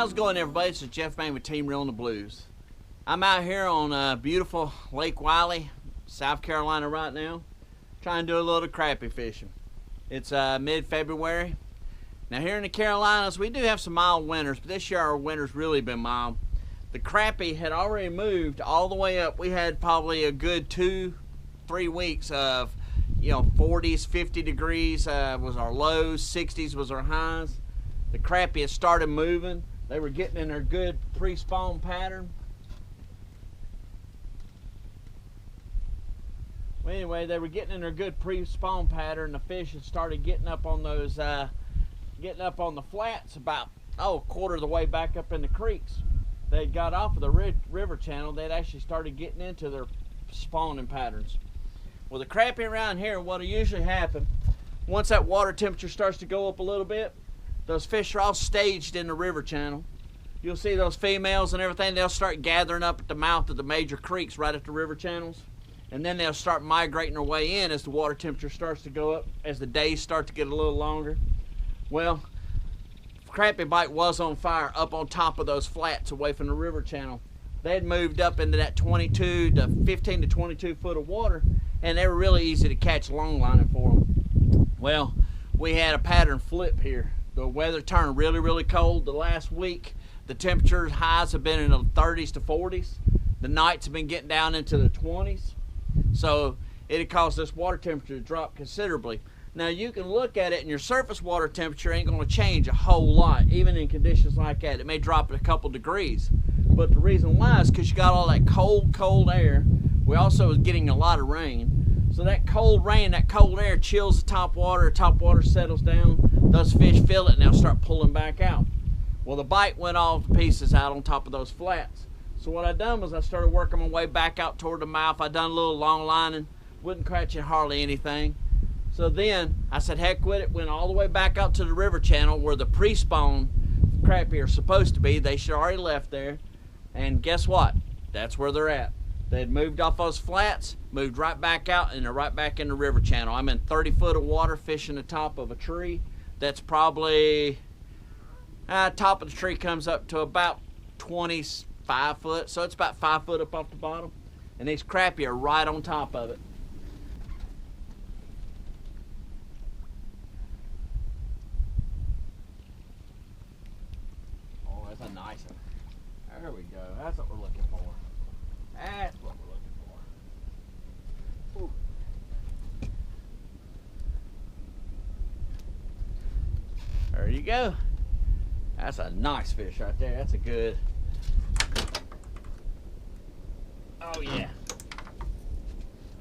How's it going, everybody? This is Jeff Main with Team Reelin the Blues. I'm out here on beautiful Lake Wiley, South Carolina right now, trying to do a little crappie fishing. It's mid-February. Now here in the Carolinas, we do have some mild winters, but this year our winter's really been mild. The crappie had already moved all the way up. We had probably a good 2-3 weeks of 40s, 50 degrees was our lows, 60s was our highs. The crappie had started moving. They were getting in their good pre-spawn pattern. Well, anyway, they were getting in their good pre-spawn pattern. The fish had started getting up on those, getting up on the flats about a quarter of the way back up in the creeks. They got off of the river channel. They'd actually started getting into their spawning patterns. Well, the crappie around here, what'll usually happen, once that water temperature starts to go up a little bit, those fish are all staged in the river channel. You'll see those females and everything, they'll start gathering up at the mouth of the major creeks right at the river channels. And then they'll start migrating their way in as the water temperature starts to go up, as the days start to get a little longer. Well, crappie bite was on fire up on top of those flats away from the river channel. They had moved up into that 15 to 22 foot of water, and they were really easy to catch long lining for them. Well, we had a pattern flip here. The weather turned really, really cold the last week. The temperature highs have been in the 30s to 40s. The nights have been getting down into the 20s. So it had caused this water temperature to drop considerably. Now you can look at it and your surface water temperature ain't going to change a whole lot, even in conditions like that. It may drop it a couple degrees. But the reason why is because you got all that cold air. We also was getting a lot of rain. So that cold rain, that cold air chills the top water settles down. Those fish feel it and they'll start pulling back out. Well, the bite went all to pieces out on top of those flats. So what I done was I started working my way back out toward the mouth. I done a little long lining, wouldn't catch it hardly anything. So then I said, heck with it, went all the way back out to the river channel where the pre-spawn crappie are supposed to be. They should already left there. And guess what? That's where they're at. They'd moved off those flats, moved right back out, and they're right back in the river channel. I'm in 30 foot of water fishing the top of a tree. That's probably, top of the tree comes up to about 25 foot. So it's about 5 foot up off the bottom. And these crappie are right on top of it. Oh, that's a nice one. There we go. That's what we're looking for. That's what we're looking for. Ooh. There you go. That's a nice fish right there. That's a good. Oh yeah.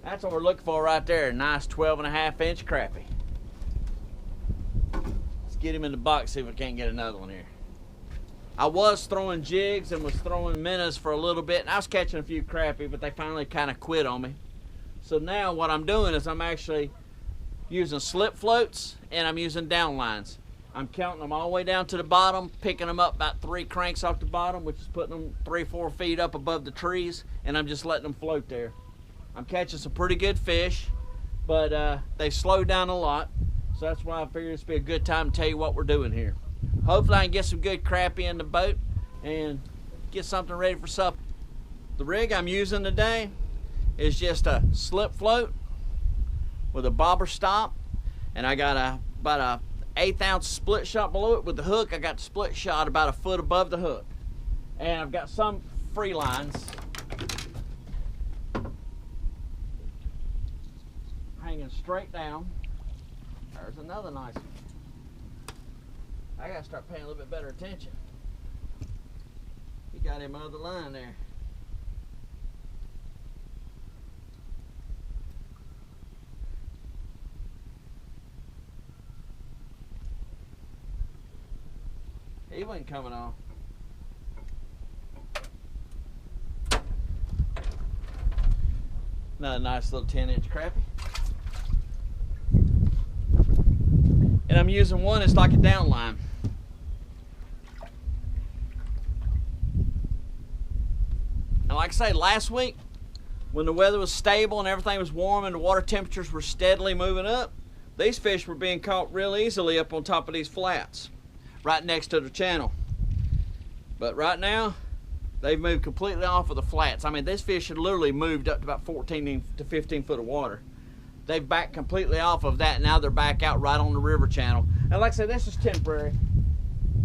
That's what we're looking for right there. A nice 12.5-inch crappie. Let's get him in the box, see if we can't get another one here. I was throwing jigs and was throwing minnows for a little bit, and I was catching a few crappie, but they finally kind of quit on me. So now what I'm doing is I'm actually using slip floats and I'm using down lines. I'm counting them all the way down to the bottom, picking them up about 3 cranks off the bottom, which is putting them 3-4 feet up above the trees, and I'm just letting them float there. I'm catching some pretty good fish, but they slowed down a lot, so that's why I figured this would be a good time to tell you what we're doing here. Hopefully I can get some good crappie in the boat and get something ready for supper. The rig I'm using today is just a slip float with a bobber stop, and I got about a 1/8 ounce split shot below it. With the hook, I got the split shot about 1 foot above the hook. And I've got some free lines hanging straight down. There's another nice one. I gotta start paying a little bit better attention. He got him on the line there. He wasn't coming on. Another nice little 10-inch crappie. And I'm using one that's like a down line. And like I say, last week, when the weather was stable and everything was warm and the water temperatures were steadily moving up, these fish were being caught real easily up on top of these flats, right next to the channel. But right now, they've moved completely off of the flats. I mean, this fish had literally moved up to about 14 to 15 foot of water. They've backed completely off of that. Now they're back out right on the river channel. And like I said, this is temporary.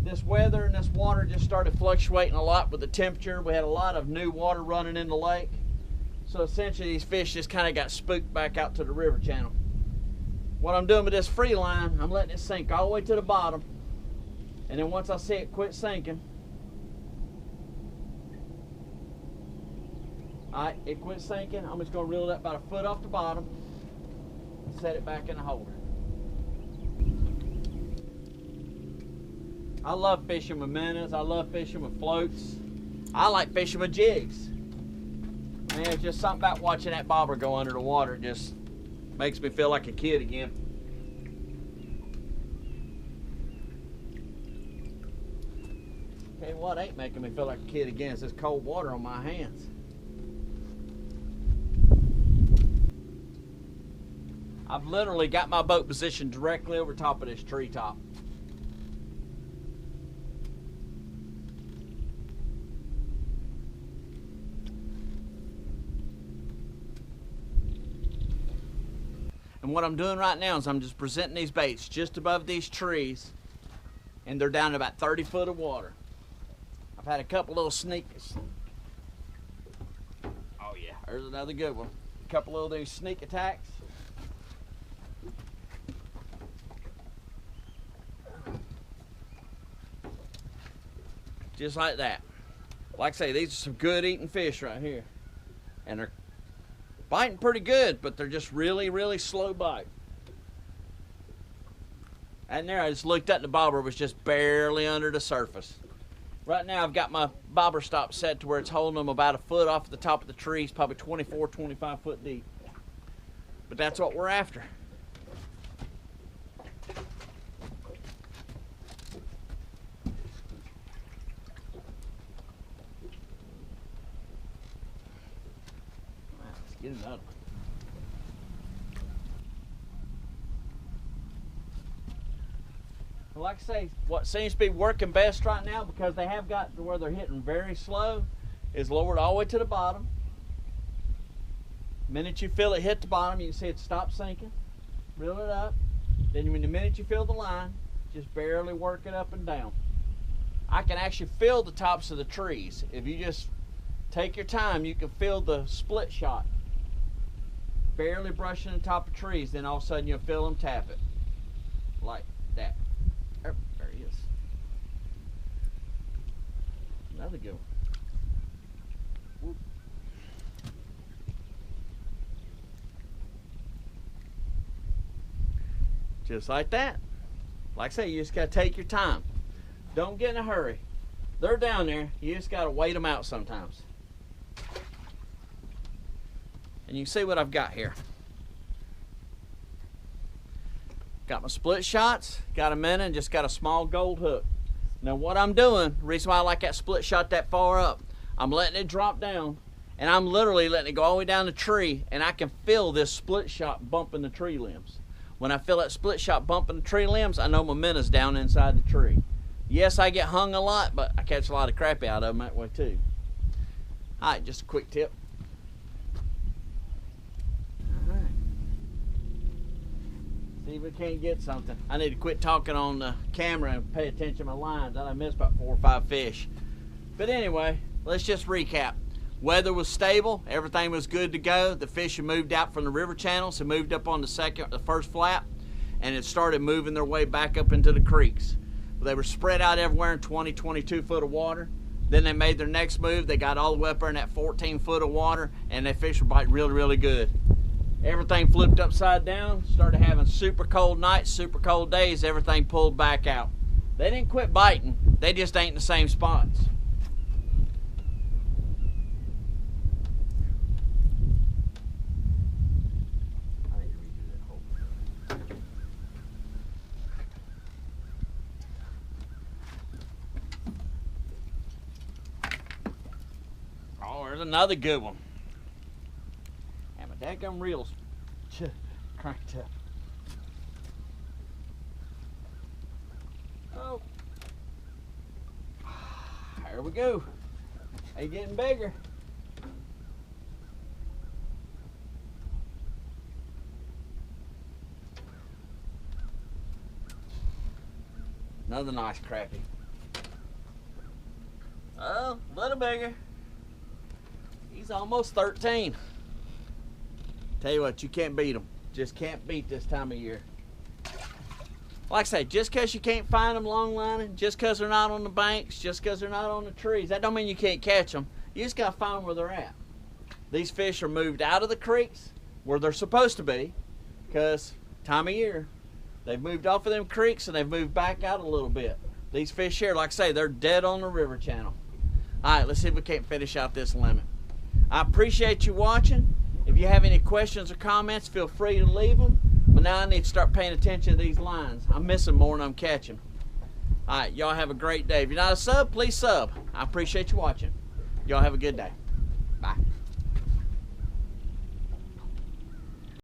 This weather and this water just started fluctuating a lot with the temperature. We had a lot of new water running in the lake. So essentially these fish just kind of got spooked back out to the river channel. What I'm doing with this free line, I'm letting it sink all the way to the bottom. And then once I see it quit sinking, alright, it quit sinking, I'm just going to reel it up about a foot off the bottom and set it back in the holder. I love fishing with minnows. I love fishing with floats. I like fishing with jigs. Man, it's just something about watching that bobber go under the water. It just makes me feel like a kid again. Tell you what ain't making me feel like a kid again is this cold water on my hands. I've literally got my boat positioned directly over top of this treetop. And what I'm doing right now is I'm just presenting these baits just above these trees, and they're down to about 30 foot of water. I've had a couple little sneaks. Oh yeah, there's another good one. A couple of these sneak attacks. Just like that. Like I say, these are some good eating fish right here. And they're biting pretty good, but they're just really, really slow bite. And there I just looked at the bobber, was just barely under the surface. Right now I've got my bobber stop set to where it's holding them about a foot off the top of the trees, probably 24, 25 foot deep. But that's what we're after. Get another one. Well, like I say, what seems to be working best right now, because they have got to where they're hitting very slow, is lowered all the way to the bottom. The minute you feel it hit the bottom, you can see it stop sinking. Reel it up. Then the minute you feel the line, just barely work it up and down. I can actually feel the tops of the trees. If you just take your time, you can feel the split shot. Barely brushing the top of trees, then all of a sudden you'll feel them tap it. Like that. Oh, there he is. Another good one. Whoop. Just like that. Like I say, you just gotta take your time. Don't get in a hurry. They're down there, you just gotta wait them out sometimes. And you can see what I've got here. Got my split shots, got a minnow, and just got a small gold hook. Now what I'm doing, the reason why I like that split shot that far up, I'm letting it drop down, and I'm literally letting it go all the way down the tree, and I can feel this split shot bumping the tree limbs. When I feel that split shot bumping the tree limbs, I know my minnow's down inside the tree. Yes, I get hung a lot, but I catch a lot of crappie out of them that way too. All right, just a quick tip. See if we can't get something. I need to quit talking on the camera and pay attention to my lines. I missed about 4 or 5 fish. But anyway, let's just recap. Weather was stable. Everything was good to go. The fish had moved out from the river channels and moved up on the first flap, and it started moving their way back up into the creeks. They were spread out everywhere in 20, 22 foot of water. Then they made their next move. They got all the way up there in that 14 foot of water, and they fish were biting really, really good. Everything flipped upside down, started having super cold nights, super cold days, everything pulled back out. They didn't quit biting, they just ain't in the same spots. I need to redo that whole thing. Oh, there's another good one. Dadgum reels cranked up. Oh, There we go. They getting bigger. Another nice crappie. Oh, a little bigger. He's almost 13. Tell you what, you can't beat them. Just can't beat this time of year. Like I say, just because you can't find them long lining, just because they're not on the banks, just because they're not on the trees, that don't mean you can't catch them. You just got to find where they're at. These fish are moved out of the creeks where they're supposed to be, because time of year. They've moved off of them creeks and they've moved back out a little bit. These fish here, like I say, they're dead on the river channel. All right, let's see if we can't finish out this limit. I appreciate you watching. If you have any questions or comments, feel free to leave them. But now I need to start paying attention to these lines. I'm missing more than I'm catching. All right, y'all have a great day. If you're not a sub, please sub. I appreciate you watching. Y'all have a good day. Bye.